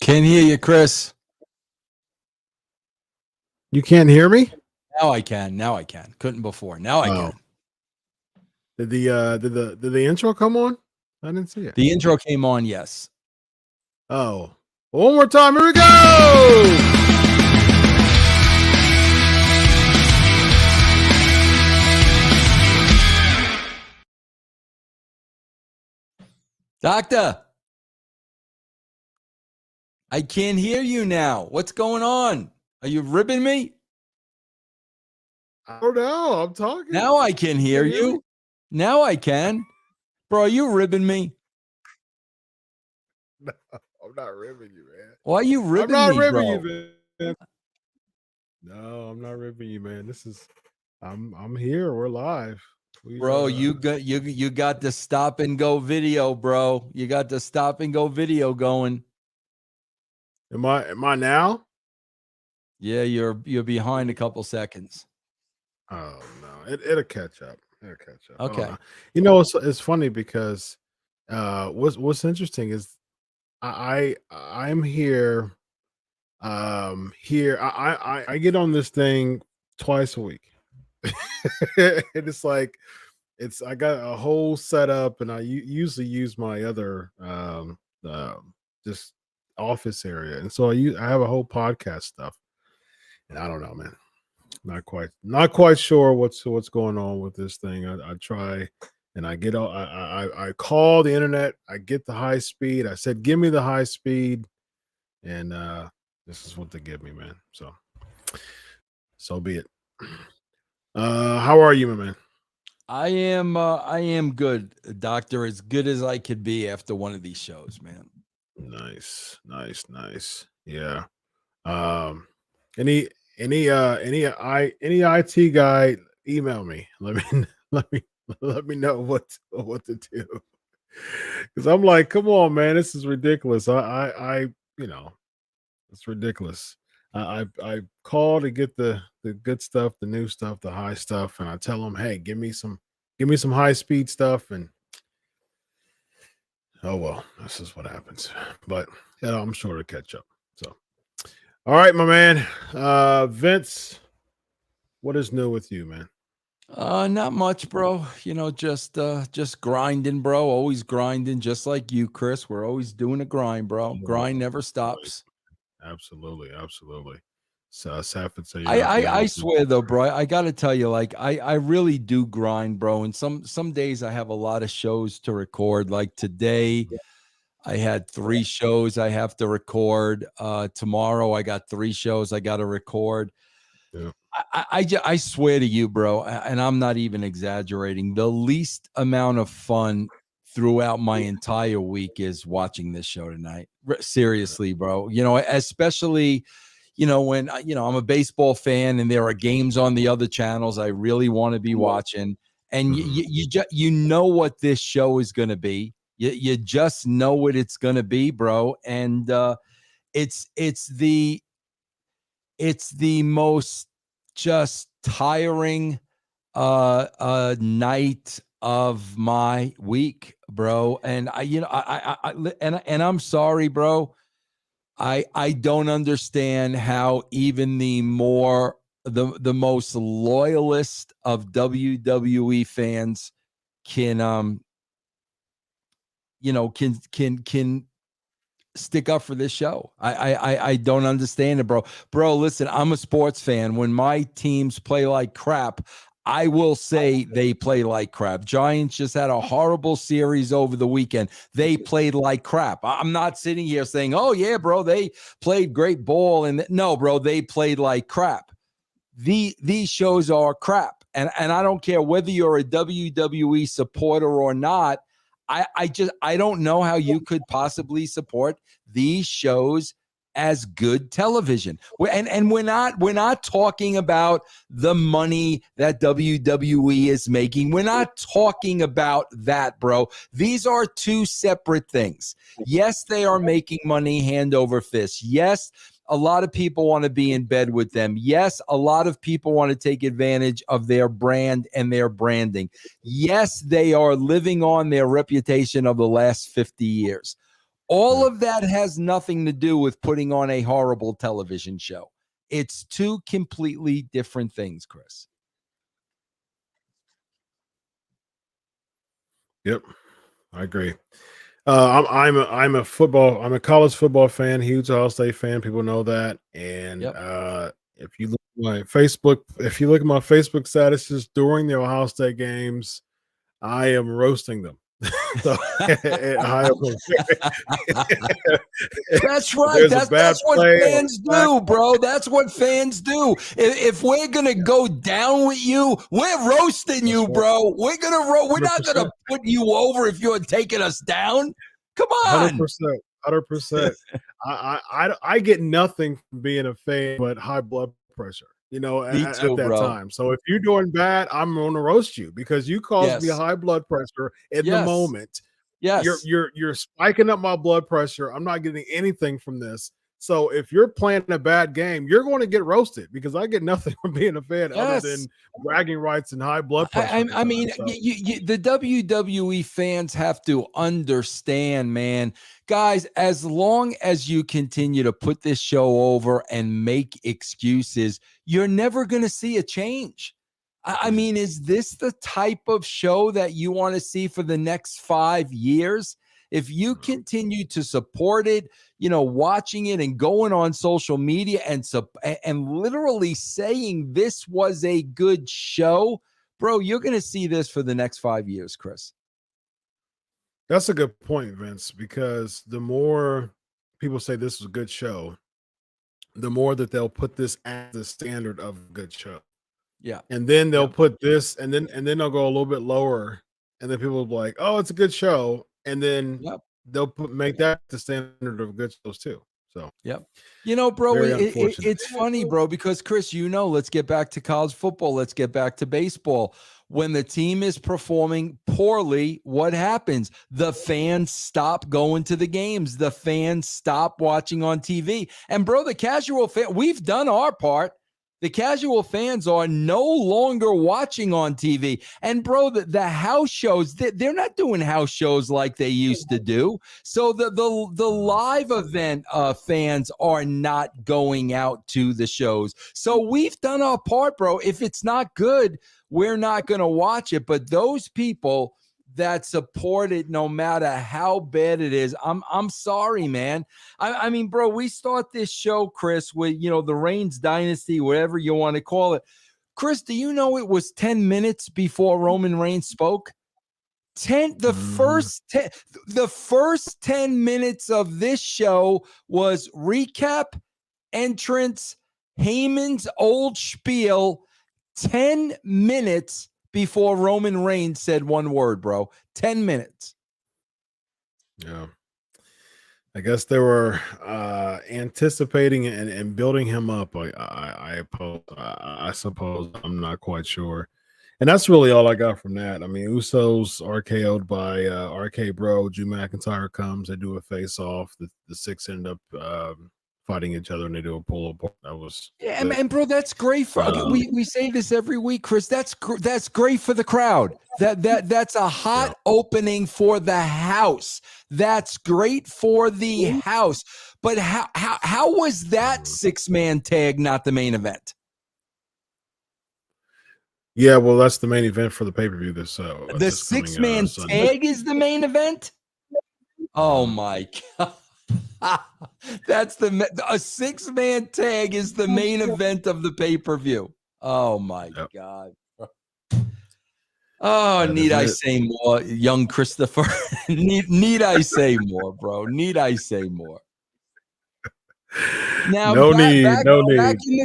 Can't hear you, Chris. You can't hear me? Now I can. Now I can. Couldn't before. Now I can. Did the intro come on? I didn't see it. The intro came on, yes. Oh. One more time. Here we go. Doctor, I can't hear you now. What's going on? Are you ribbing me? I don't know. I'm talking. Now I can hear you. Now I can. Bro, are you ribbing me? No, I'm not ribbing you, man. Why are you ribbing me, I'm not ribbing bro? you, man. No, I'm not ribbing you, man. I'm here. We're live. Bro, you got the stop and go video, bro. You got the stop and go video going. Am I now? Yeah, you're behind a couple seconds. Oh no, it'll catch up. It'll catch up. Okay. You know, it's funny because what's interesting is I'm here. Here I get on this thing twice a week. And it's like I got a whole setup, and I usually use my other just office area, and so I have a whole podcast stuff, and I don't know, man. Not quite sure what's going on with this thing. I try, and I get all I call the internet. I get the high speed. I said, give me the high speed, and this is what they give me, man. So be it. How are you, my man? I am good, doctor, as good as I could be after one of these shows, man. Nice. Yeah. Any IT guy, email me. Let me know what to do. Because I'm like, come on, man, this is ridiculous. I it's ridiculous. I call to get the good stuff, the new stuff, the high stuff, and I tell them, hey, give me some high speed stuff, and oh well, this is what happens. But I'm sure to catch up. So, all right, my man, Vince, what is new with you, man? Not much, bro. You know, just grinding, bro. Always grinding, just like you, Chris. We're always doing a grind, bro. Grind never stops. Absolutely. So I swear though, bro, I gotta tell you, like I really do grind, bro. And some days I have a lot of shows to record. Like today, I had 3 shows I have to record. Tomorrow I got 3 shows I got to record. Yeah. I swear to you, bro, and I'm not even exaggerating. The least amount of fun throughout my entire week is watching this show tonight. Seriously, bro. You know, especially, you know, when I'm a baseball fan and there are games on the other channels I really want to be watching, and you know what this show is going to be. You just know what it's going to be, bro. And it's the most just tiring night of my week, bro. And I'm sorry, bro. I don't understand how even the most loyalist of WWE fans can stick up for this show. I don't understand it, bro. Bro, listen, I'm a sports fan. When my teams play like crap, I will say they play like crap. Giants just had a horrible series over the weekend. They played like crap. I'm not sitting here saying, oh yeah, bro, they played great ball. And no, bro, they played like crap. These shows are crap. And I don't care whether you're a WWE supporter or not. I don't know how you could possibly support these shows as good television. And we're not talking about the money that WWE is making. We're not talking about that, bro. These are 2 separate things. Yes, they are making money hand over fist. Yes, a lot of people want to be in bed with them. Yes, a lot of people want to take advantage of their brand and their branding. Yes, they are living on their reputation of the last 50 years. All of that has nothing to do with putting on a horrible television show. It's two completely different things, Chris. Yep, I agree. I'm a college football fan, huge Ohio State fan. People know that. And if you look at my Facebook statuses during the Ohio State games, I am roasting them. So, that's right. That's what fans do, bro. That's what fans do. If we're gonna go down with you, we're roasting you, bro. We're not gonna put you over if you're taking us down. Come on, 100%. I get nothing from being a fan but high blood pressure. At that time. So if you're doing bad, I'm going to roast you because you caused me high blood pressure in the moment. Yes, you're spiking up my blood pressure. I'm not getting anything from this. So if you're playing a bad game, you're going to get roasted because I get nothing from being a fan other than bragging rights and high blood pressure. I mean, the WWE fans have to understand, man. Guys, as long as you continue to put this show over and make excuses, you're never going to see a change. I mean, is this the type of show that you want to see for the next 5 years? If you continue to support it, watching it and going on social media and literally saying this was a good show, bro, you're going to see this for the next 5 years, Chris. That's a good point, Vince, because the more people say this is a good show, the more that they'll put this as the standard of a good show. Yeah. And then they'll put this and then they'll go a little bit lower and then people will be like, "Oh, it's a good show." And then they'll make that the standard of good shows too. So, bro, it's funny, bro, because Chris, let's get back to college football. Let's get back to baseball. When the team is performing poorly, what happens? The fans stop going to the games. The fans stop watching on TV. And bro, the casual fan, we've done our part. The casual fans are no longer watching on TV. And bro, the house shows, they're not doing house shows like they used to do. So the live event fans are not going out to the shows. So we've done our part, bro. If it's not good, we're not going to watch it. But those people that support it, no matter how bad it is, I'm sorry, man. I mean, bro, we start this show, Chris, with, the Reigns dynasty, whatever you want to call it. Chris, do you know it was 10 minutes before Roman Reigns spoke? The first 10 minutes of this show was recap, entrance, Heyman's old spiel, 10 minutes before Roman Reigns said one word, bro. 10 minutes. Yeah. I guess they were anticipating and building him up. I suppose. I'm not quite sure. And that's really all I got from that. I mean, Usos RKO'd by RK Bro. Drew McIntyre comes. They do a face-off. The six end up fighting each other and they do a pull apart. That was and bro, that's great for we say this every week, Chris. That's great for the crowd. That's a hot opening for the house. That's great for the house. But how was that 6-man tag not the main event? Yeah, well, that's the main event for the pay-per-view. The 6-man tag is the main event. Oh my God. That's a 6-man tag is the main event of the pay-per-view. Oh my God. Oh, need I say more, young Christopher? need I say more, bro? Need I say more? Now, back in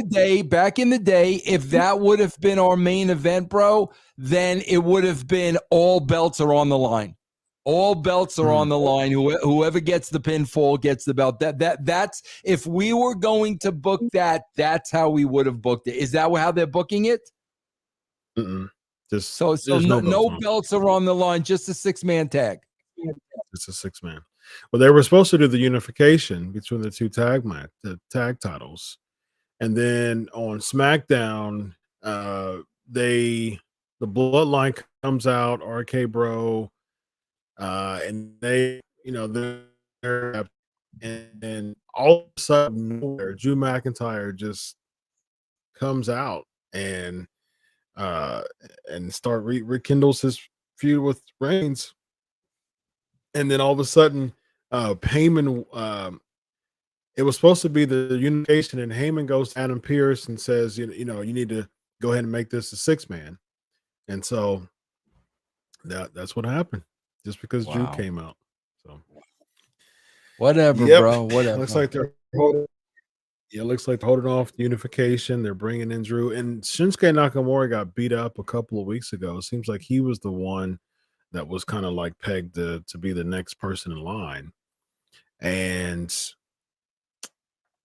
the day, if that would have been our main event, bro, then it would have been all belts are on the line. All belts are on the line. Whoever gets the pinfall gets the belt. That's if we were going to book that, that's how we would have booked it. Is that how they're booking it? So no belts are on the line, just a 6-man tag. It's a 6-man. Well, they were supposed to do the unification between the two the tag titles, and then on SmackDown, the Bloodline comes out, RK Bro, and they and all of a sudden, nowhere, Drew McIntyre just comes out and uh start rekindles his feud with Reigns, and then all of a sudden, Heyman, it was supposed to be the unification, and Heyman goes to Adam Pearce and says, you know, you need to go ahead and make this a 6-man, and so that's what happened, just because Drew Wow. came out. So Whatever, yep, bro. Whatever. looks like they're holding. Yeah, it looks like they're holding off the unification. They're bringing in Drew, and Shinsuke Nakamura got beat up a couple of weeks ago. It seems like he was the one that was kind of like pegged to be the next person in line. And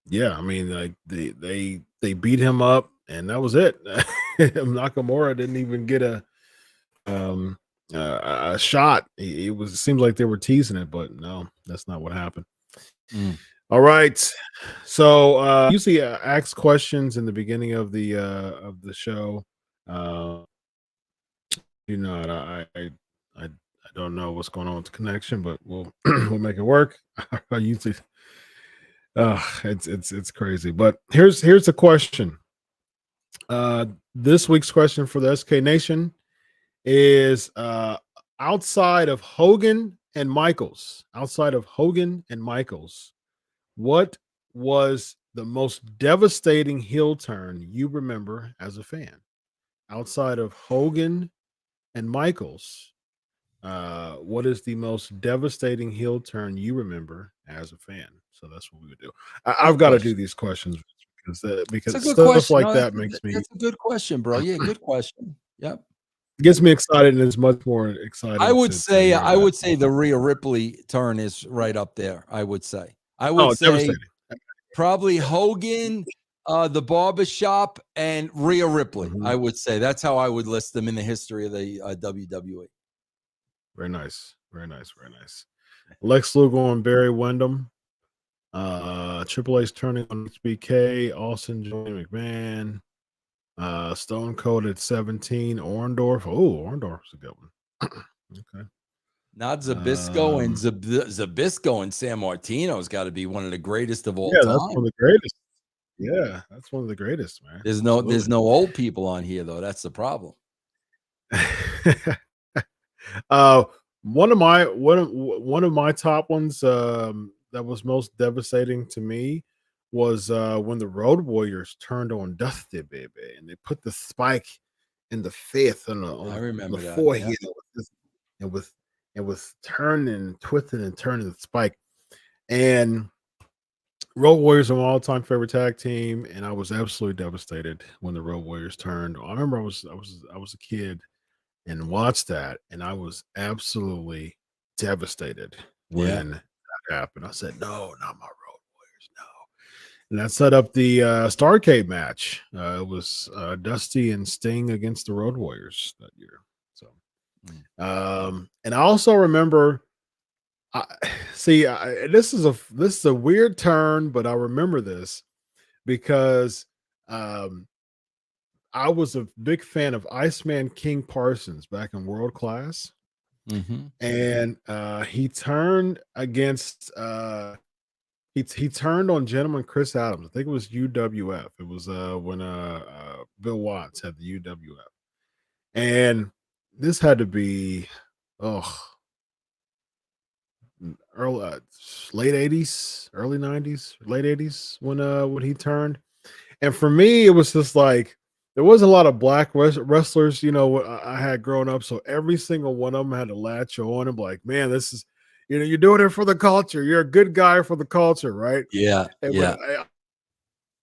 yeah, I mean, like they beat him up, and that was it. Nakamura didn't even get um a shot. It seems like they were teasing it, but no, that's not what happened. Mm. All right. So usually ask questions in the beginning of the show. You know, I don't know what's going on with the connection, but we'll we'll make it work. I usually it's crazy. But here's a question. This week's question for the SK Nation is outside of Hogan and Michaels, what was the most devastating heel turn you remember as a fan? Outside of Hogan and Michaels, what is the most devastating heel turn you remember as a fan? So that's what we would do. I've got to do these questions because It's a good stuff question. like No, that makes me that's a good question, bro. Yeah, good question. Yep. gets me excited, and it's much more exciting. I would to say hear that. the Rhea Ripley turn is right up there. I would say Oh, devastating. probably Hogan, the barbershop, and Rhea Ripley. Mhm. I would say that's how I would list them in the history of the WWE. Very nice. Very nice. Very nice. Lex Lugo and Barry Windham. Triple H turning on HBK. Austin joining McMahon. Stone Cold at 17. Orndorff. Oh, Orndorff's a good one. Okay. Not Zabisco and Zabisco and San Martino's got to be one of the greatest of all Yeah, time. that's one of the greatest. Yeah, that's one of the greatest, man. There's no old people on here though. That's the problem. One of my top ones that was most devastating to me was when the Road Warriors turned on Dusty Baby, and they put the spike in the fifth on I remember the that. forehead. Yeah. It was turning, twisting, and turning the spike. And Road Warriors are my all-time favorite tag team, and I was absolutely devastated when the Road Warriors turned. I remember I was a kid and watched that, and I was absolutely devastated when that happened. I said, "No, not my Road Warriors, no!" And that set up the Starrcade match. It was Dusty and Sting against the Road Warriors that year. So, and I also remember. This is a weird turn, but I remember this because I was a big fan of Iceman King Parsons back in World Class, and he turned against he turned on Gentleman Chris Adams. I think it was UWF. It was when Bill Watts had the UWF, and this had to be early late 80s, early 90s, late 80s when he turned. And for me, it was just like there wasn't a lot of black wrestlers, you know, I had grown up. So every single one of them had to latch on and be like, man, this is, you know, you're doing it for the culture. You're a good guy for the culture, right? Yeah. And Yeah. when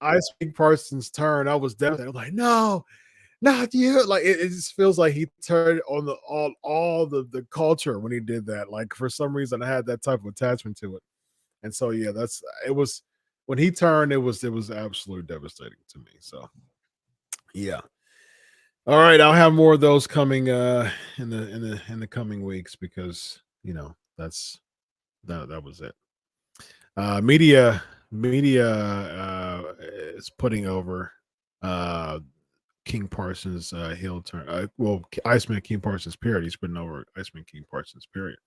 I speak Parsons' turn, I was devastated. I'm like, no, not you. Like it just feels like he turned on all the culture when he did that. Like for some reason, I had that type of attachment to it. And so yeah, it was when he turned, it was absolutely devastating to me. So yeah. All right, I'll have more of those coming in the coming weeks because you know that was it. Media is putting over King Parsons heel turn. Iceman King Parsons period. He's putting over Iceman King Parsons period.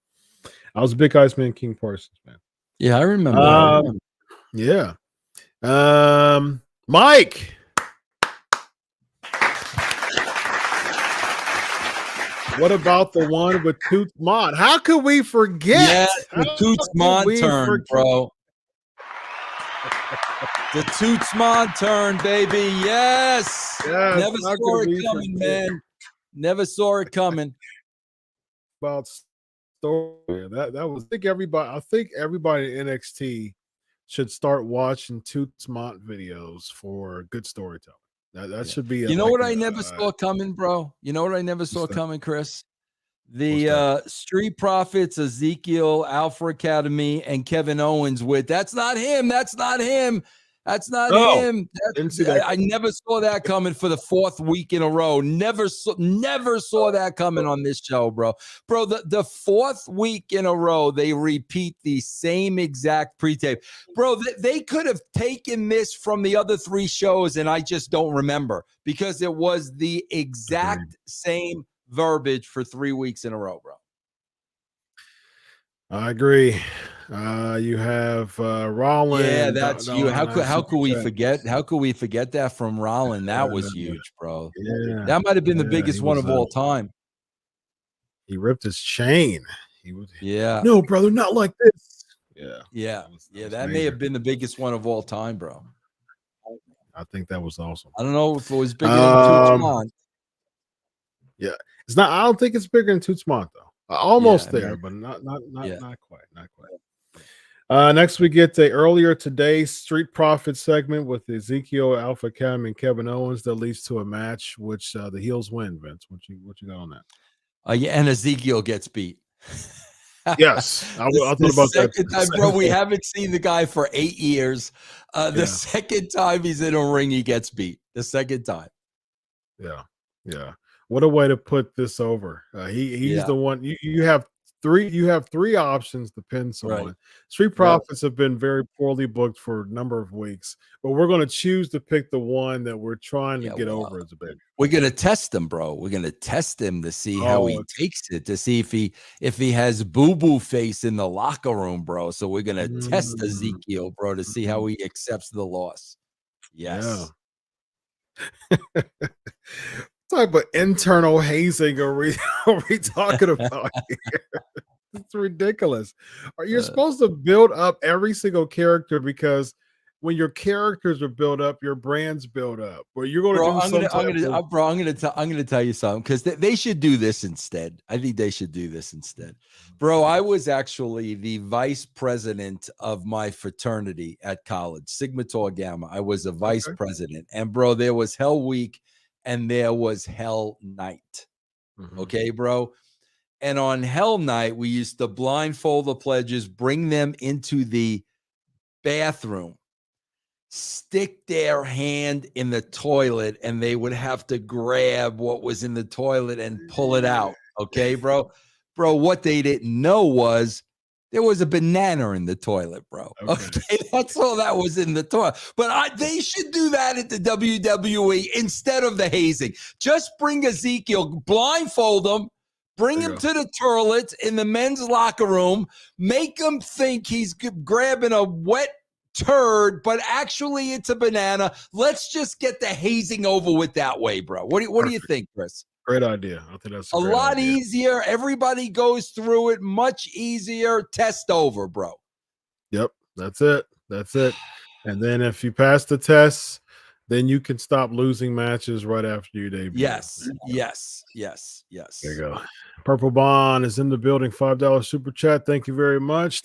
I was a big Iceman King Parsons fan. Yeah, I remember. Yeah. Mike. What about the one with Toots Mont? How could we forget? Yeah, the Toots Mont turn, bro. The Toots Mont turn, baby. Yes. Never saw it coming, man. Never saw it coming. About story that was. I think everybody in NXT should start watching Toots Mont videos for good storytelling. That should be. You know what I never saw coming, bro? You know what I never saw coming, Chris? The Street Profits, Ezekiel, Alpha Academy, and Kevin Owens with that's not him. That's not him. That's not him. Didn't see that. I never saw that coming for the 4th week in a row. Never saw that coming on this show, bro. Bro, the 4th week in a row, they repeat the same exact pre-tape. Bro, they could have taken this from the other 3 shows, and I just don't remember because it was the exact same verbiage for 3 weeks in a row, bro. I agree. You have Rollins. Yeah, that's you. How could we forget? How could we forget that from Rollins? That was huge, bro. Yeah, that might have been the biggest one of all time. He ripped his chain. He was. Yeah. No, brother, not like this. Yeah. That may have been the biggest one of all time, bro. I think that was awesome. I don't know if it was bigger than Toots Mont. Yeah, it's not. I don't think it's bigger than Toots Mont though. Almost there, but not quite. Not quite. Next, we get the earlier today Street Profits segment with Ezekiel, Alpha Academy, and Kevin Owens that leads to a match which the heels win. Vince, what you got on that? Yeah, and Ezekiel gets beat. Yes, I thought about that. Time, bro, we haven't seen the guy for 8 years. The second time he's in a ring, he gets beat. The second time. Yeah. What a way to put this over. He's the one. You have 3 options to pin someone. Right. Street Profits have been very poorly booked for a number of weeks, but we're going to choose to pick the one that we're trying to get over as a baby. We're going to test him, bro. We're going to test him to see how he takes it, to see if he has boo-boo face in the locker room, bro. So we're going to test Ezekiel, bro, to see how he accepts the loss. Yes. Yeah. Type of internal hazing are we talking about here? It's ridiculous. Are you supposed to build up every single character because when your characters are built up, your brand's built up. But you're going to I'm going to tell you something because they should do this instead. I think they should do this instead, bro. I was actually the vice president of my fraternity at college, Sigma Tau Gamma. I was a vice president, and bro, there was Hell Week. And there was Hell Night. Okay, bro. And on Hell Night, we used to blindfold the pledges, bring them into the bathroom, stick their hand in the toilet, and they would have to grab what was in the toilet and pull it out. Okay, bro. Bro, what they didn't know was there was a banana in the toilet, bro. Okay, that's all that was in the toilet. But they should do that at the WWE instead of the hazing. Just bring Ezekiel, blindfold him, bring him to the toilet in the men's locker room, make him think he's grabbing a wet turd, but actually it's a banana. Let's just get the hazing over with that way, bro. What do you think, Chris? Great idea. I think that's a lot easier. Everybody goes through it much easier. Test over, bro. Yep, that's it. And then if you pass the test, then you can stop losing matches right after you debut. Yes. There you go. Purple Bond is in the building. $5 super chat. Thank you very much.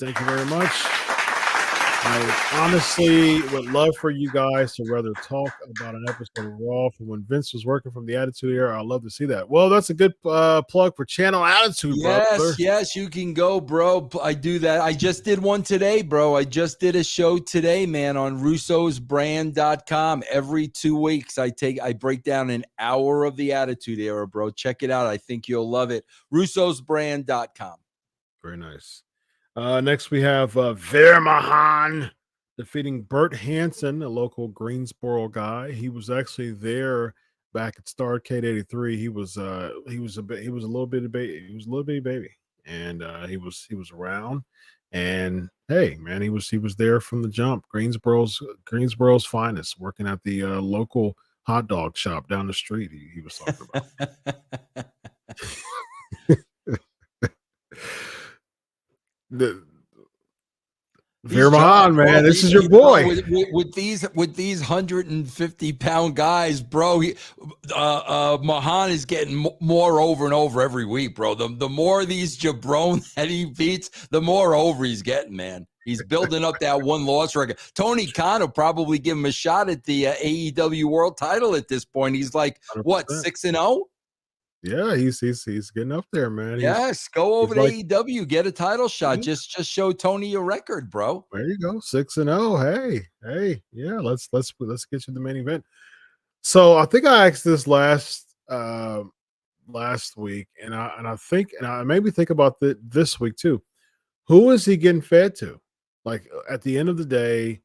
I honestly would love for you guys to rather talk about an episode of Raw from when Vince was working from the Attitude Era. I'd love to see that. Well, that's a good plug for Channel Attitude, brother. Yes, you can go, bro. I do that. I just did one today, bro. I just did a show today, man, on russosbrand.com. Every 2 weeks, I break down an hour of the Attitude Era, bro. Check it out. I think you'll love it. russosbrand.com. Very nice. Next, we have Vermahan defeating Bert Hansen, a local Greensboro guy. He was actually there back at Starrcade '83. He was a little bitty baby, and he was around. And hey, man, he was there from the jump. Greensboro's finest, working at the local hot dog shop down the street. He was talking about the Veer He's giant, Mahan, bro. man. This is your boy. With these 150-pound guys, bro. Mahan is getting more over and over every week, bro. The more these jabron that he beats, the more over he's getting, man. He's building up that one-loss record. Tony Khan will probably give him a shot at the AEW World Title at this point. He's like, 100%. what, 6-0? Yeah, he's getting up there, man. Yes, go over to like, AEW, get a title shot. Yeah. Just show Tony your record, bro. There you go, 6-0. Hey, yeah. Let's get you the main event. So I think I asked this last week, and I made me think about this week too. Who is he getting fed to? Like at the end of the day,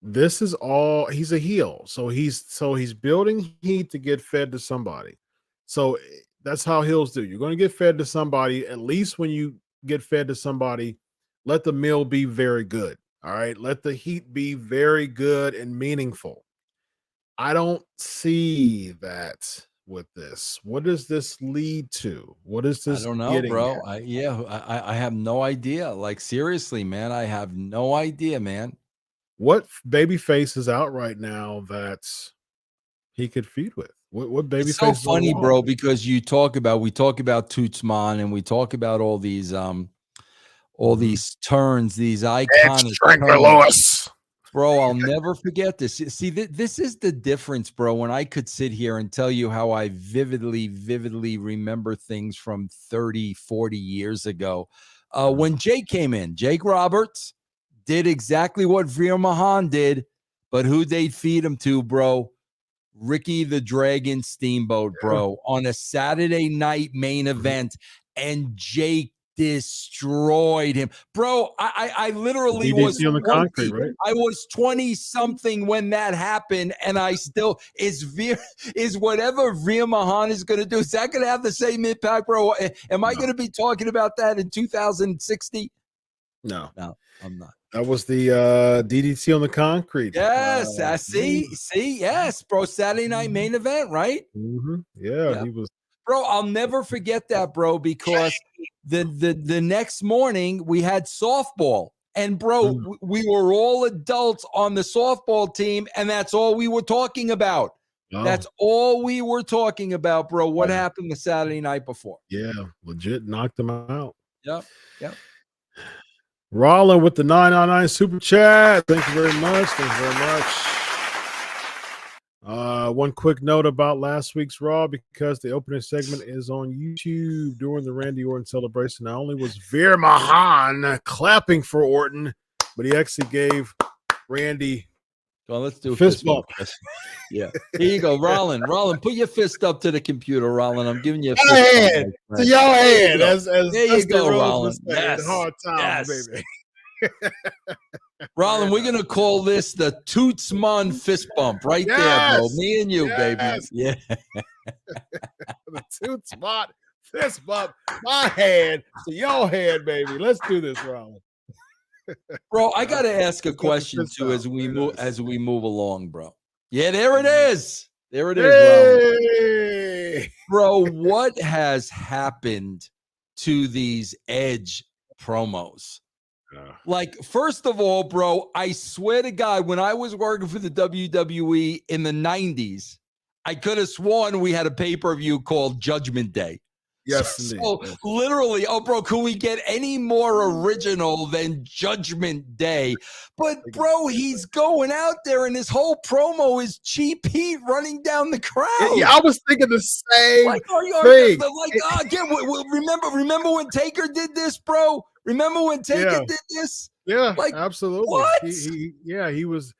this is all he's a heel, so he's building heat to get fed to somebody. So that's how heels do. You're going to get fed to somebody. At least when you get fed to somebody, let the meal be very good. All right, let the heat be very good and meaningful. I don't see that with this. What does this lead to? What is this? I don't know, bro. I have no idea. Like seriously, man, I have no idea, man. What baby face is out right now that he could feud with? What baby It's so face? funny, bro, because we talk about Tootsman and we talk about all these turns, these iconic turns. Bro, I'll never forget this. See, this is the difference, bro, when I could sit here and tell you how I vividly remember things from 30, 40 years ago. When Jake came in, Jake Roberts did exactly what Veer Mahan did, but who they'd feed him to, bro? Ricky the Dragon Steamboat, bro, on a Saturday night main event, and Jake destroyed him, bro. I literally was on the concrete, right? I was 20 something when that happened, and I still is whatever Veer Mahan is going to do. Is that going to have the same impact, bro? Am I going to be talking about that in 2060? No, I'm not. That was the DDT on the concrete. Yes, see, yes, bro. Saturday night main event, right? Yeah, he was. Bro, I'll never forget that, bro, because the next morning we had softball. And, bro, we were all adults on the softball team, and that's all we were talking about. That's all we were talking about, bro. What happened the Saturday night before? Yeah, legit knocked him out. Yep. Rollin with the 999 super chat. Thank you very much. One quick note about last week's Raw, because the opening segment is on YouTube during the Randy Orton celebration. Not only was Veer Mahan clapping for Orton, but he actually gave Randy let's do a fist bump. Yeah. Here you go, Rollin, put your fist up to the computer, Rollin. I'm giving you a fist bump. To your hand. There you go, Rollin. Yes. Hard times, baby. Rollin, we're going to call this the Tootsman fist bump right there, bro. Me and you, baby. Yeah. The Tootsman fist bump. My hand to your hand, baby. Let's do this, Rollin. Bro, I got to ask a question too as we move along, bro. Yeah, there it is. There it is, hey! Bro, what has happened to these Edge promos? Like, first of all, bro, I swear to God, when I was working for the WWE in the 90s, I could have sworn we had a pay-per-view called Judgment Day. Yes, so literally, bro, can we get any more original than Judgment Day? But, bro, he's going out there, and his whole promo is cheap heat running down the crowd. Yeah, I was thinking the same thing. Again, remember when Taker did this, bro? Remember when Taker did this? Yeah, like, absolutely. What? He was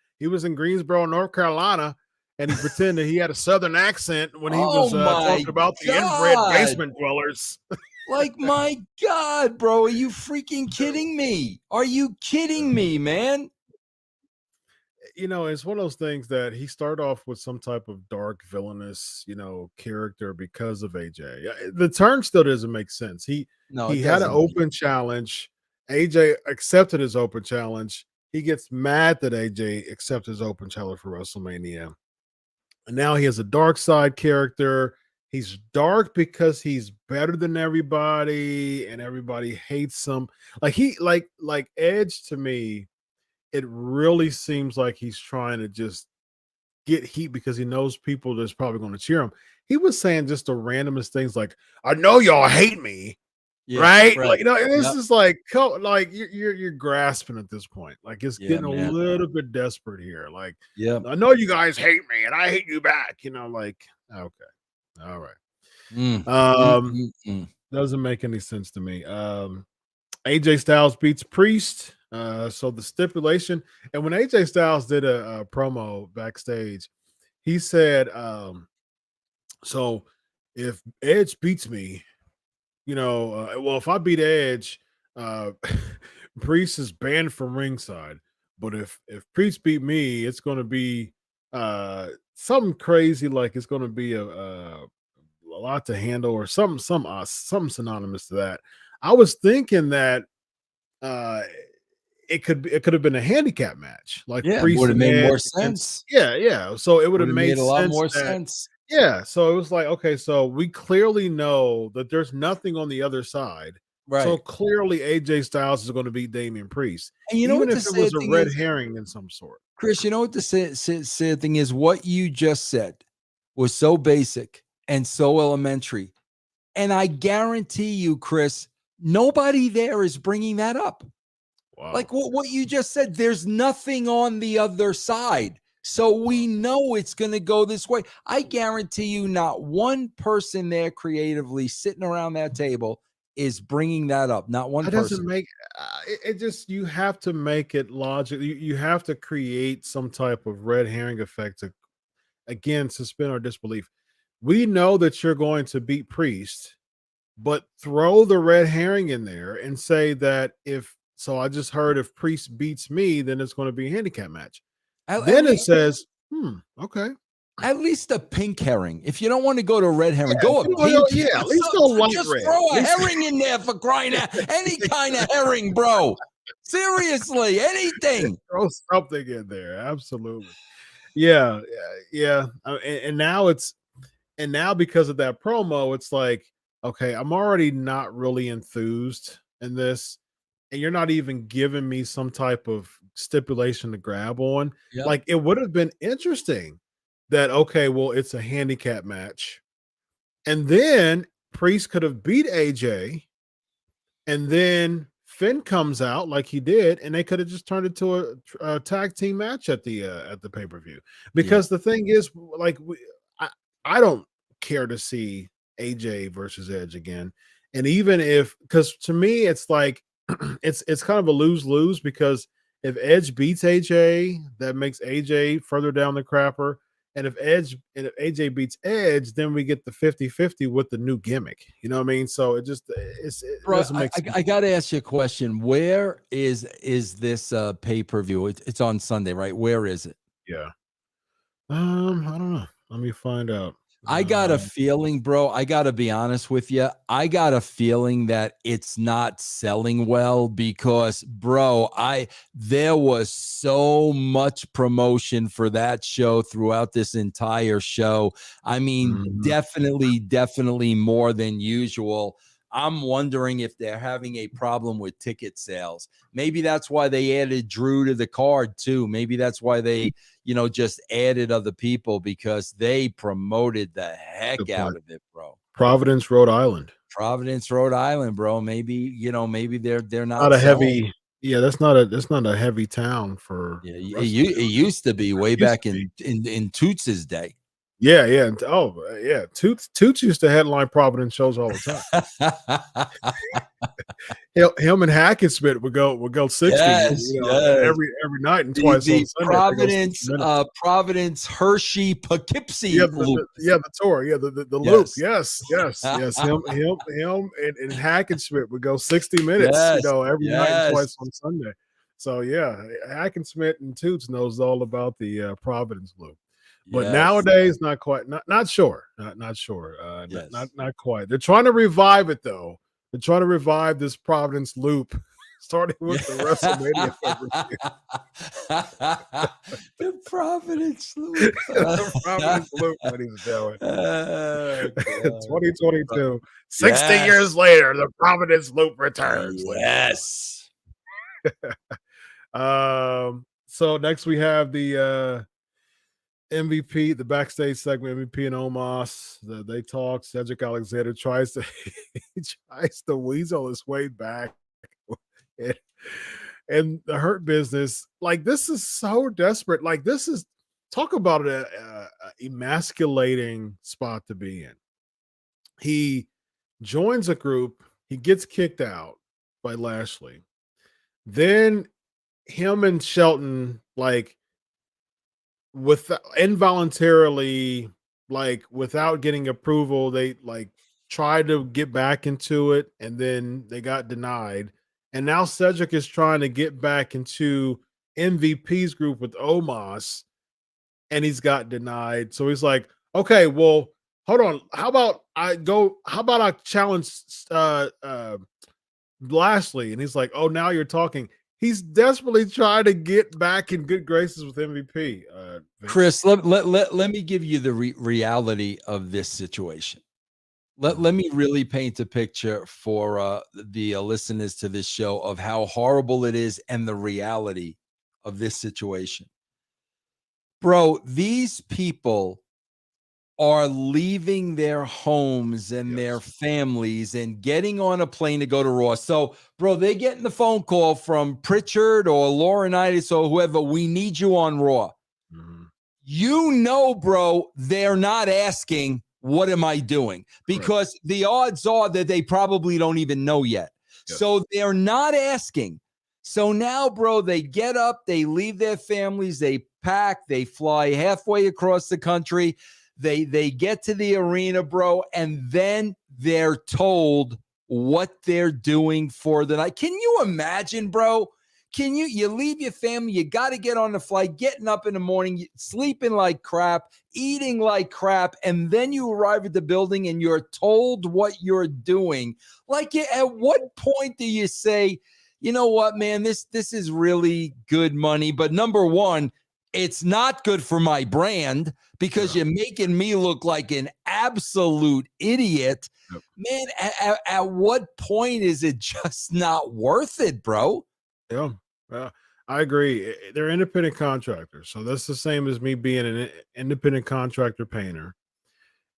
in Greensboro, North Carolina, and he pretended he had a Southern accent when he was talking about the inbred basement dwellers. Like, my God, bro, are you freaking kidding me? Are you kidding me, man? You know, it's one of those things that he started off with some type of dark villainous, character because of AJ. The turn still doesn't make sense. He had an open challenge, AJ accepted his open challenge. He gets mad that AJ accepted his open challenge for WrestleMania. And now he has a dark side character. He's dark because he's better than everybody and everybody hates him. Like Edge to me, it really seems like he's trying to just get heat because he knows people that's probably going to cheer him. He was saying just the randomest things like, I know y'all hate me. Yeah, Right? right. Like, this Yep. is like you're grasping at this point. Like it's Yeah, getting a man. little bit desperate here. Like, Yep. I know you guys hate me and I hate you back. Like, okay. All right. Mm, mm, mm. Doesn't make any sense to me. AJ Styles beats Priest. So the stipulation, and when AJ Styles did a promo backstage, he said, so if Edge beats me, well, if I beat Edge, Priest is banned from ringside. But if Priest beat me, it's going to be something crazy, like it's going to be a lot to handle, or something synonymous to that. I was thinking that uh, it could have been a handicap match, like Yeah, Priest would have and made more Edge against. sense. Yeah. So it would Would have have made made a lot sense more that. sense. Yeah, so it was like, okay, so we clearly know that there's nothing on the other side. So Right. clearly AJ Styles is going to beat Damian Priest, And you know even what the if it was sad a thing red is, herring in some sort. Chris? You know what the sad thing is? What you just said was so basic and so elementary. And I guarantee you, Chris, nobody there is bringing that up. Wow. Like what you just said, there's nothing on the other side. So we know it's going to go this way. I guarantee you not one person there creatively sitting around that table is bringing that up. Not one That doesn't person. make it just, you have to make it logical. You have to create some type of red herring effect to, again, suspend our disbelief. We know that you're going to beat Priest, but throw the red herring in there and say that I just heard if Priest beats me, then it's going to be a handicap match. At Then it least, says, okay. at least a pink herring. If you don't want to go to red herring, Yeah, go if you a don't know, pink. yeah, at least go light Just red. throw At a least- herring in there for crying out. Any kind of herring, bro. Seriously, anything. Throw something in there. Absolutely. Yeah. And now because of that promo, it's like, okay, I'm already not really enthused in this, and you're not even giving me some type of stipulation to grab on. Yep. Like, it would have been interesting that, okay, well, it's a handicap match, and then Priest could have beat AJ, and then Finn comes out like he did, and they could have just turned it to a tag team match at the pay-per-view. Because the thing is, like, I don't care to see AJ versus Edge again. And even if, because to me it's like it's kind of a lose-lose, because if Edge beats AJ, that makes AJ further down the crapper. And if AJ beats Edge, then we get the 50-50 with the new gimmick. You know what I mean? So it Bro, doesn't make sense. I got to ask you a question. Where is this pay-per-view? It's on Sunday, right? Where is it? Yeah. I don't know. Let me find out. I got a feeling, bro. I got to be honest with you. I got a feeling that it's not selling well because, bro, there was so much promotion for that show throughout this entire show. I mean, definitely more than usual. I'm wondering if they're having a problem with ticket sales. Maybe that's why they added Drew to the card too. Maybe that's why they, just added other people, because they promoted the heck out of it, bro. Providence, Rhode Island. Providence, Rhode Island, bro. Maybe, maybe they're not a selling. heavy. Yeah, that's not a heavy town for. Yeah, it used to be way back in Toots's day. Yeah. Yeah. Toots used to headline Providence shows all the time. Him and Hackensmith would go 60 every night and twice on Sunday. Providence Hershey Poughkeepsie loop. The tour. Yeah, the loop. Yes. Him and Hackensmith would go 60 minutes, every night and twice on Sunday. So yeah, Hackensmith and Toots knows all about the Providence loop. But nowadays, not quite. Not sure. Not sure. Not quite. They're trying to revive it though. They're trying to revive this Providence loop starting with the WrestleMania The Providence Loop. the Providence Loop, what he's doing. Oh, God. 2022, 60 Yes. years later, the Providence Loop returns. Yes. So next we have the MVP, the backstage segment, MVP and Omos. They talk. Cedric Alexander tries to weasel his way back. And the Hurt Business, like, this is so desperate. Like, this is, talk about a emasculating spot to be in. He joins a group, he gets kicked out by Lashley. Then him and Shelton, like, with involuntarily, like, without getting approval, they like tried to get back into it, and then they got denied. And now Cedric is trying to get back into MVP's group with Omos, and he's got denied. So he's like, okay, well, hold on. How about I challenge Lashley? And he's like, oh, now you're talking. He's desperately trying to get back in good graces with MVP. Chris, let me give you the reality of this situation. Let me really paint a picture for the listeners to this show of how horrible it is and the reality of this situation. Bro, these people are leaving their homes and their families and getting on a plane to go to Raw. So, bro, they're getting the phone call from Pritchard or Laurinaitis or whoever. We need you on Raw. Mm-hmm. You know, bro, they're not asking, what am I doing? Because the odds are that they probably don't even know yet. Yes. So they're not asking. So now, bro, they get up, they leave their families, they pack, they fly halfway across the country. They get to the arena, bro, and then they're told what they're doing for the night. Can you imagine, bro? Can you leave your family, you got to get on the flight, getting up in the morning, sleeping like crap, eating like crap, and then you arrive at the building and you're told what you're doing. Like, at what point do you say, you know what, man, this is really good money, but number one, it's not good for my brand because you're making me look like an absolute idiot. Yep. Man, at what point is it just not worth it, bro? Yeah, I agree. They're independent contractors. So that's the same as me being an independent contractor painter.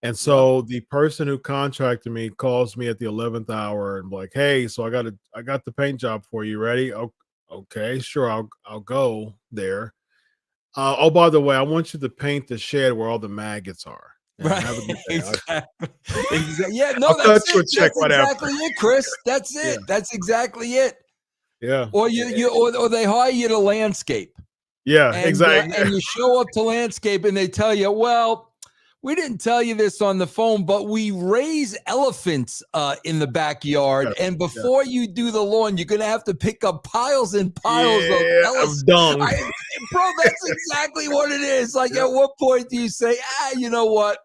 And so the person who contracted me calls me at the 11th hour and like, hey, so I got the paint job for you. Ready? Oh, okay, sure. I'll go there. Oh, by the way, I want you to paint the shed where all the maggots are. Right. Exactly. Yeah, no, that's it. That's exactly it, Chris. That's it. Yeah. That's exactly it. Yeah. Or or they hire you to landscape. Yeah, exactly. And you show up to landscape and they tell you, well, we didn't tell you this on the phone, but we raise elephants in the backyard. Yeah, and before you do the lawn, you're going to have to pick up piles and piles of dung. Bro, that's exactly what it is. Like, at what point do you say, you know what?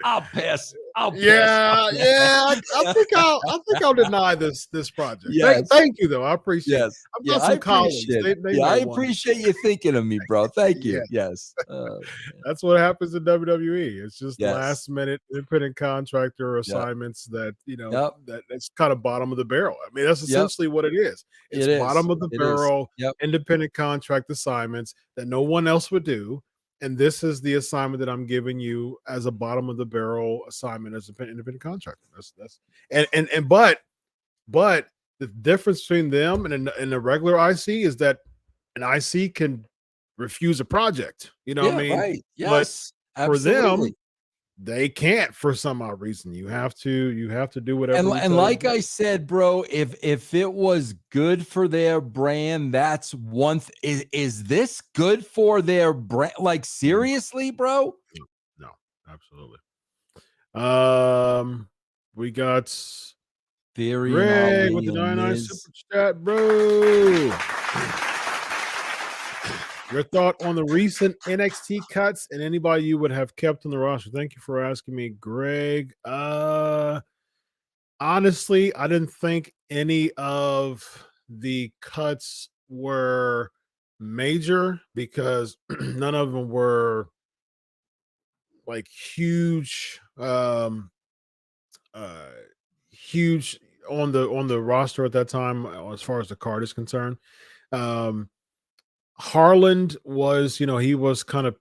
I'll pass. Yeah. I think I'll deny this project. Yes. Thank you, though. I appreciate it. I've got some colleagues. I appreciate you thinking of me, bro. Thank you. Yes. That's what happens in WWE. It's just last minute independent contractor assignments that, that's kind of bottom of the barrel. I mean, that's essentially what it is. It's bottom of the barrel, independent contract assignments that no one else would do. And this is the assignment that I'm giving you as a bottom of the barrel assignment as an independent contractor. But the difference between them and the regular IC is that an IC can refuse a project. You know what I mean? Right. Yes. But for them, they can't for some odd reason. You have to do whatever. And like I said, bro, if it was good for their brand, that's one. Is this good for their brand? Like, seriously, bro? No, absolutely. We got Theory Greg with the 99 super chat, bro. Your thought on the recent NXT cuts and anybody you would have kept on the roster? Thank you for asking me, Greg. Honestly, I didn't think any of the cuts were major because none of them were like uh huge on the roster at that time as far as the card is concerned. Um Harland was, he was kind of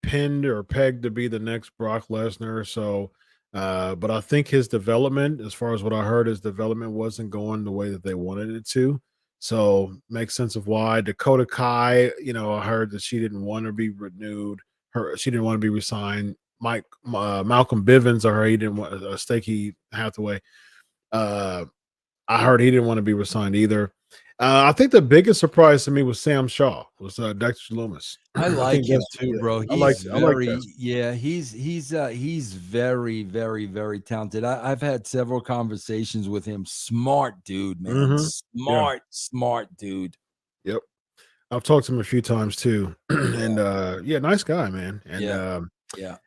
pinned or pegged to be the next Brock Lesnar. So, but I think his development, as far as what I heard, his development wasn't going the way that they wanted it to. So, makes sense of why Dakota Kai. I heard that she didn't want to be renewed. She didn't want to be resigned. Malcolm Bivens, I heard he didn't want Stakey Hathaway. Uh, I heard he didn't want to be resigned either. I think the biggest surprise to me was Sam Shaw, was Dexter Loomis. I I like think him that's too, yeah, bro. I like that. He's very, very, very talented. I've had several conversations with him. Smart dude, man. Mhm. Yeah. Smart dude. Yep. I've talked to him a few times too, Yeah, and yeah, nice guy, man. And yeah, yeah.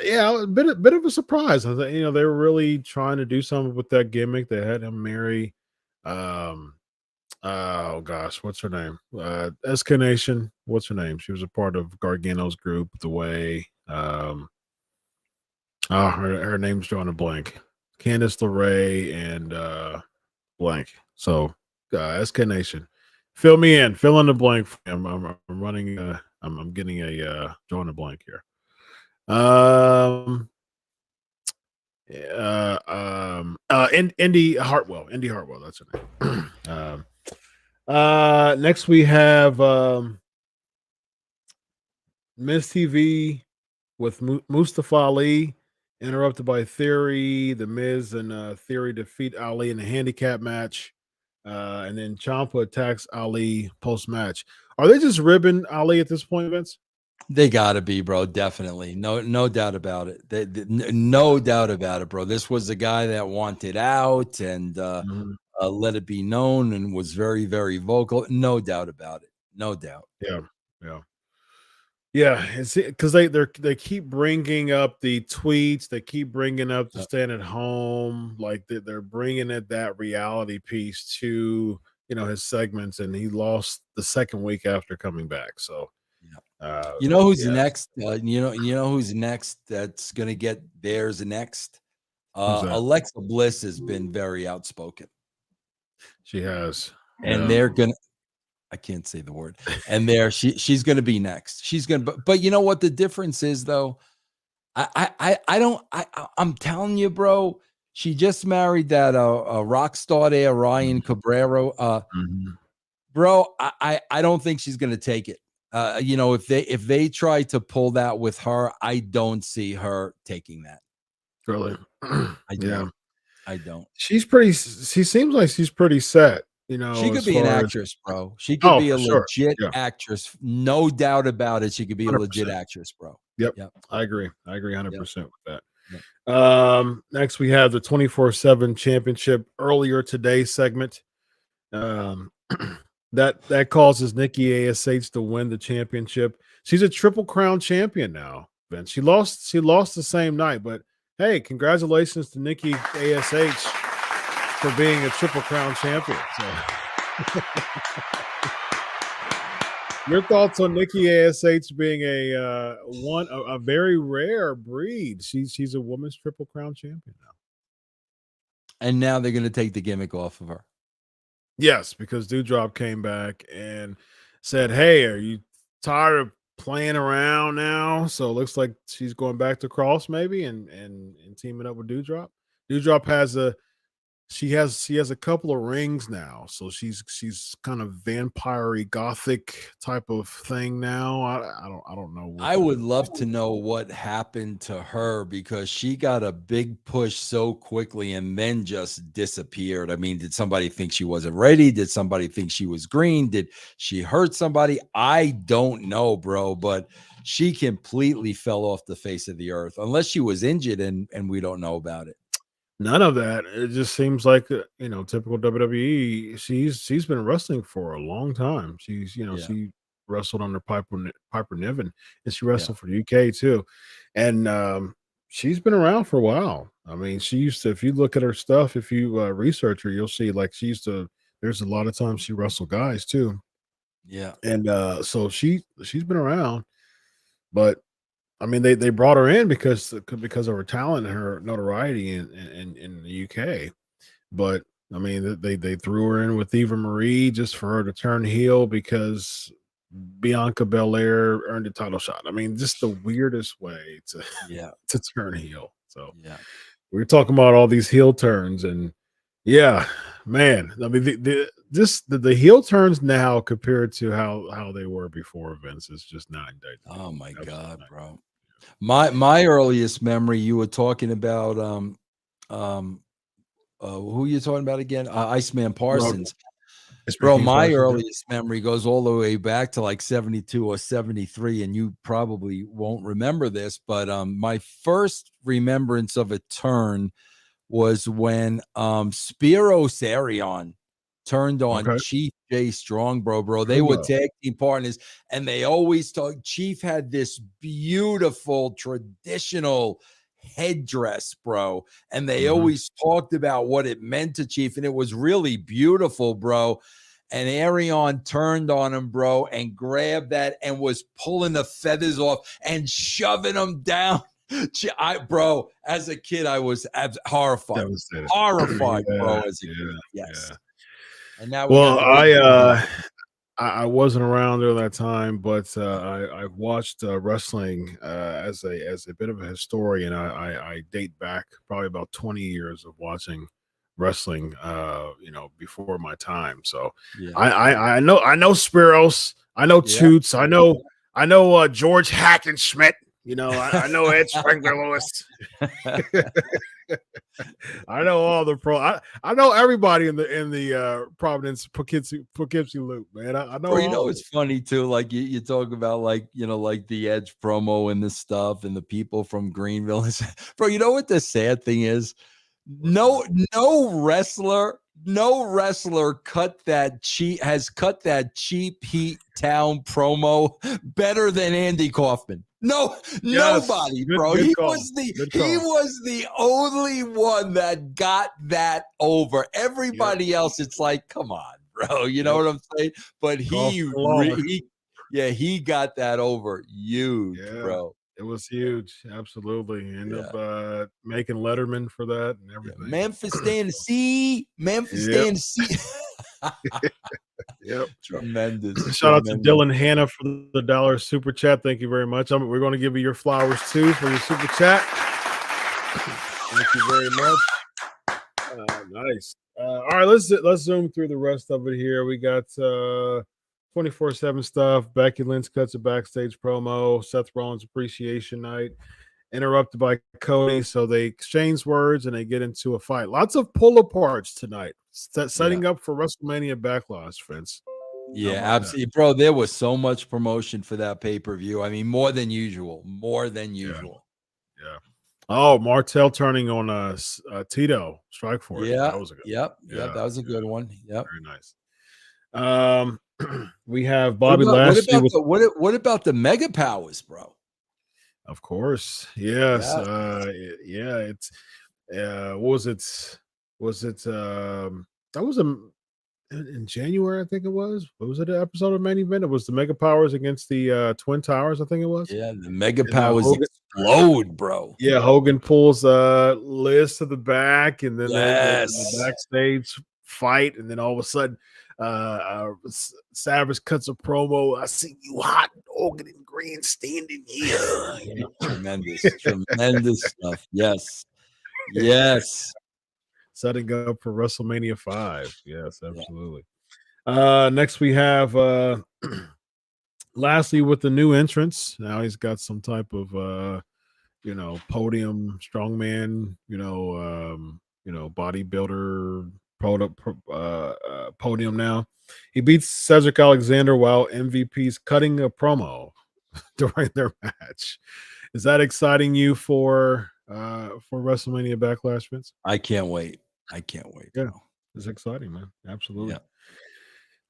yeah, a bit of a surprise. I thought, they were really trying to do something with that gimmick. They had him marry, um, oh gosh, what's her name? SK Nation. What's her name? She was a part of Gargano's group. The way, her name's drawing a blank. Candice LeRae and blank. So, SK Nation, fill me in. Fill in the blank. I'm running. I'm getting drawing a blank here. Indy Hartwell. Indy Hartwell. That's her name. Next we have Miss TV with Mustafa Ali, interrupted by Theory. The Miz and Theory defeat Ali in a handicap match. And then Ciampa attacks Ali post match. Are they just ribbing Ali at this point, Vince? They gotta be, bro. Definitely. No doubt about it. No doubt about it, bro. This was the guy that wanted out and Mhm. let it be known and was very, very vocal. No doubt about it. No doubt. Yeah, yeah. Yeah, it's because they keep bringing up the tweets, they keep bringing up the Yep. staying at home, like they're bringing it that reality piece to his segments, and he lost the second week after coming back. So, Yeah. uh, You know who's yeah, next? You know who's next that's gonna get theirs next? who's that? Alexa Bliss has been very outspoken, She has, and yeah, they're gonna I can't say the word. And she's gonna be next. She's gonna but you know what the difference is though? I don't I'm telling you, bro, she just married that rock star there, Ryan Cabrera. Mhm. Bro, I don't think she's gonna take it. If they try to pull that with her, I don't see her taking that. Really, I yeah. don't. I don't. She seems like she's pretty set, She could as be an far as actress, bro. She could oh, be for a sure, legit yeah, actress. No doubt about it. She could be a legit 100%. actress, bro. Yep, Yep. I agree. I agree Yep. 100% with Yep. that. Next we have the 24/7 championship earlier today segment. Um, that causes Nikki ASH to win the championship. She's a triple crown champion now, Vince. She lost the same night, but hey, congratulations to Nikki ASH for being a triple crown champion. So your thoughts on Nikki ASH being a very rare breed? She's a woman's triple crown champion now. And now they're gonna take the gimmick off of her. Yes, because Dewdrop came back and said, "Hey, are you tired of playing around now?" So it looks like she's going back to Cross maybe and teaming up with Dewdrop. Dewdrop she has a couple of rings now, so she's kind of vampire-y gothic type of thing now. I don't know what I the would love to know what happened to her because she got a big push so quickly and then just disappeared. I mean, did somebody think she wasn't ready? Did somebody think she was green? Did she hurt somebody? I don't know, bro, but she completely fell off the face of the earth unless she was injured and we don't know about it. none of that. It just seems like typical WWE. She's been wrestling for a long time. Yeah. She wrestled under Piper Niven, and she Yeah. wrestled for the UK too, and she's been around for a while. I mean, she used to. If you look at her stuff, if you research her, you'll see like she used to there's a lot of times she wrestled guys too. Yeah. And so she's been around, but I mean they brought her in because of her talent and her notoriety in the UK. But I mean they threw her in with Eva Marie just for her to turn heel because Bianca Belair earned a title shot. I mean, just the weirdest way to Yeah. to turn heel. So Yeah. we were talking about all these heel turns, and yeah, man. I mean, the heel turns now compared to how they were before Vince is just not indicted. Oh my Absolutely God, not. bro. My earliest memory, you were talking about who you talking about again? Iceman Parsons. It's Bro, King my Parsons, yeah. earliest memory goes all the way back to like 72 or 73, and you probably won't remember this, but my first remembrance of a turn was when Spiros Arion turned on Okay. Chief Jay Strong, bro. They were Hello. tag team partners, and they always talk. Chief had this beautiful traditional headdress, bro, and they Mhm. always talked about what it meant to Chief, and it was really beautiful, bro. And Arion turned on him, bro, and grabbed that and was pulling the feathers off and shoving them down. Bro, as a kid, I was horrified, Devastated. bro, Yeah, as a kid. yeah, Yes. yeah. And now we Well, got the big I wasn't around during that time, but I've watched wrestling as a bit of a historian. I date back probably about 20 years of watching wrestling, before my time. So yeah, I know Spiros, I know yeah. Toots, I know George Hackenschmidt. I know Ed Springler Lewis. I know all the pro. I know everybody in the Providence Poughkeepsie loop, man. I know Bro, you all know of them. it's funny too. Like you talk about like like the Edge promo and this stuff and the people from Greenville. Bro, you know what the sad thing is? What's that? No wrestler has cut that cheap heat town promo better than Andy Kaufman. No, Yes, nobody, good bro. good He call. was Good he call. was the only one that got that over. Yep, Everybody else, it's like, come on, bro. You know yep. what I'm saying? But Kaufman Lawler. he got that over huge, Yeah, bro. it was huge. Absolutely. Ended Yeah. up making Letterman for that and Yeah. everything. Memphis Tennessee. Memphis Yep, Tennessee. yep. Tremendous. Shout out to Tremendous. Dylan Hanna for the dollar super chat. Thank you very much. We're going to give you your flowers too for your super chat. Thank you very much. Nice. All right, let's zoom through the rest of it here. We got 24/7 stuff. Becky Lynch cuts a backstage promo. Seth Rollins appreciation night. Interrupted by Cody, so they exchange words and they get into a fight. Lots of pull aparts tonight. Yeah. Setting up for WrestleMania Backlash, Vince. How Yeah, about that? absolutely. Bro, there was so much promotion for that pay-per-view. I mean, more than usual. More than Yeah, usual. yeah. Oh, Martel turning on Tito Strikeforce. Yeah. That was a good. Yep. Yeah, Yep. That was a good one. Yep. very nice. We have What Bobby about what Lashley about with, the what about the mega powers, bro? of course, yes, Yeah. yeah. It's what was it? Was it that was in January? I think it was. What was it? An episode of Main Event? It was the Mega Powers against the Twin Towers. I think it was. Yeah. The mega And powers Hogan, explode, bro. yeah, Hogan pulls Liz to the back, and then the Yes. backstage fight, and then all of a sudden, Savage cuts a promo. I see you hot, Hogan and Green standing here. Tremendous. Tremendous stuff. Yes. Yes. Setting up for WrestleMania 5. Yes, Yeah. absolutely. Next we have lastly with the new entrance. Now he's got some type of podium strongman, bodybuilder podium now. He beats Cedric Alexander while MVP's cutting a promo during their match. Is that exciting you for WrestleMania Backlash, Vince? I can't wait. I can't wait, Yeah, bro. it's exciting, man. Absolutely. Yeah.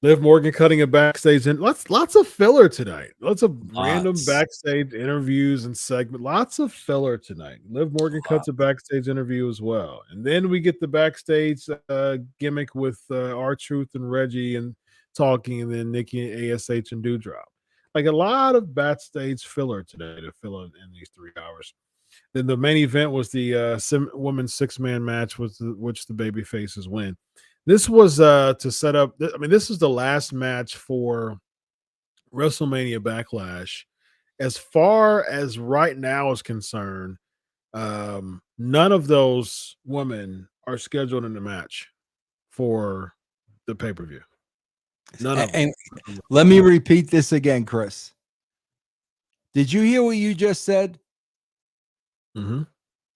Liv Morgan cutting a backstage and lots of filler tonight. Lots of random Lots. backstage interviews and segment. Lots of filler tonight. Liv Morgan cuts a backstage interview as well, and then we get the backstage gimmick with R-Truth and Reggie and talking, and then Nikki and ASH and Doudrop. Like a lot of backstage filler today to fill in these 3 hours. Then the main event was the women's 6-man match, which the baby faces win. This was to set up. I mean, this is the last match for WrestleMania Backlash. As far as right now is concerned, none of those women are scheduled in the match for the pay-per-view. None of them. And let me repeat this again, Chris. Did you hear what you just said? Mm-hmm.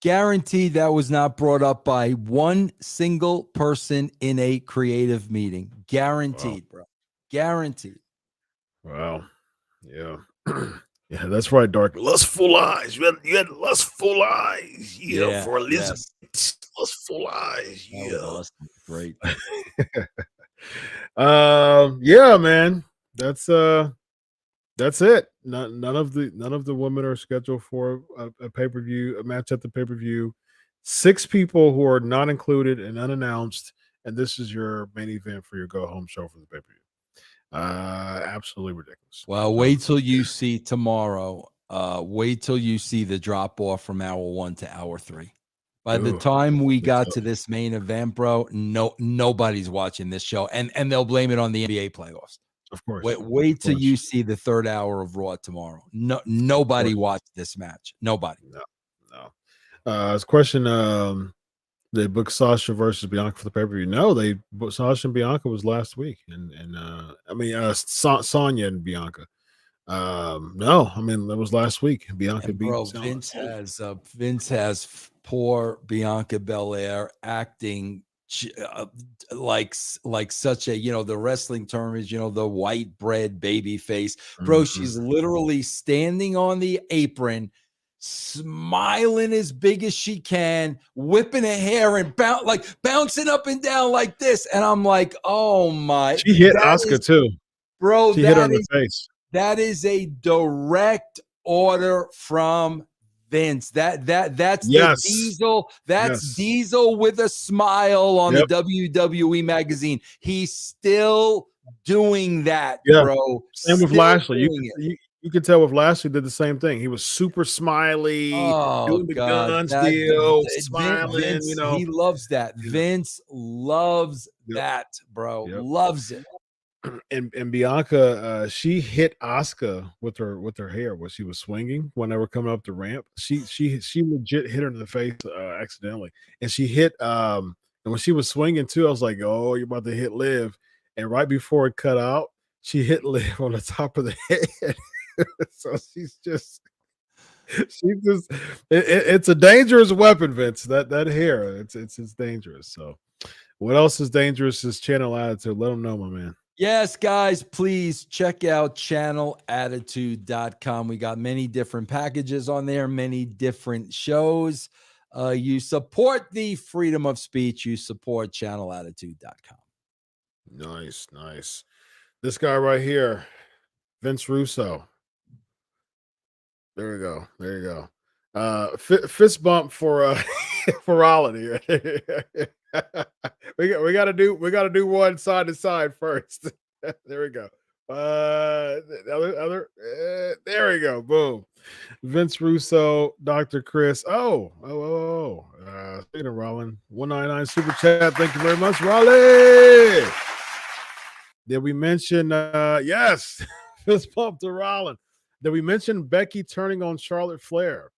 Guaranteed that was not brought up by one single person in a creative meeting. Guaranteed, bro. Guaranteed. Wow. Yeah. Yeah, that's right, Dark. Lustful eyes. You had lustful eyes. Yeah, for Elizabeth. Yes. Lustful eyes. Yeah. Great. Yeah, man. That's it. None of the women are scheduled for a pay-per-view, a match at the pay-per-view. 6 people who are not included and unannounced, and this is your main event for your go-home show for the pay-per-view. Absolutely ridiculous. Well, wait till you see tomorrow. Wait till you see the drop off from hour 1 to hour 3. By the time we got to this main event, bro, nobody's watching this show, and they'll blame it on the NBA playoffs. Of course. Wait till you see the 3rd hour of Raw tomorrow. Nobody watched this match. Nobody. No. It's a question. They booked Sasha versus Bianca for the pay-per-view. No, they booked Sasha and Bianca was last week, and Sonya and Bianca. No, I mean that was last week. Bianca beat Vince has poor Bianca Belair acting like such a, the wrestling term is, the white bread baby face, bro. Mm-hmm. She's literally standing on the apron, smiling as big as she can, whipping her hair and bouncing up and down like this. And I'm like, oh my. She hit Asuka too. Bro, she hit her in the face. That is a direct order from Vince. That's the Diesel. That's Diesel with a smile on the WWE magazine. He's still doing that, bro. Same with Lashley. You could tell with Lashley did the same thing. He was super smiley, doing the guns deal, smiling. Vince, he loves that. Vince loves that, bro. Loves it. And Bianca, she hit Asuka with her hair when she was swinging when they were coming up the ramp. She legit hit her in the face accidentally, and she hit and when she was swinging too, I was like, oh, you're about to hit Liv, and right before it cut out, she hit Liv on the top of the head. So it's a dangerous weapon, Vince. That hair, it's dangerous. So what else is dangerous is Channel Attitude. Let them know, my man. Yes, guys, please check out channelattitude.com. We got many different packages on there, many different shows. You support the freedom of speech. You support channelattitude.com. Nice. This guy right here, Vince Russo. There you go. Fist bump for Rolling. we gotta do one side to side first. There we go. There we go. Boom. Vince Russo, Dr. Chris. Speaking of Rollin, 199 super chat. Thank you very much, Raleigh. Did we mention yes, fist bump to Rollin? Did we mention Becky turning on Charlotte Flair?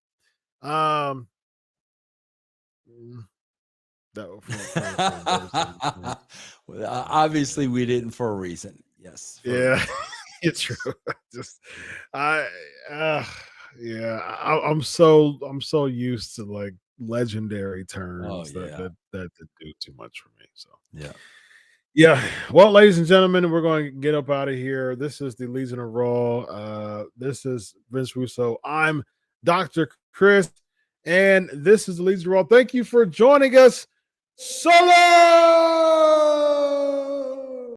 Obviously we didn't for a reason. Yes. It's true. I'm so used to like legendary terms that do too much for me. So yeah. Well, ladies and gentlemen, we're going to get up out of here. This is the Legion of Raw. This is Vince Russo. I'm Dr. Chris, and this is the Legion of Raw. Thank you for joining us. So long!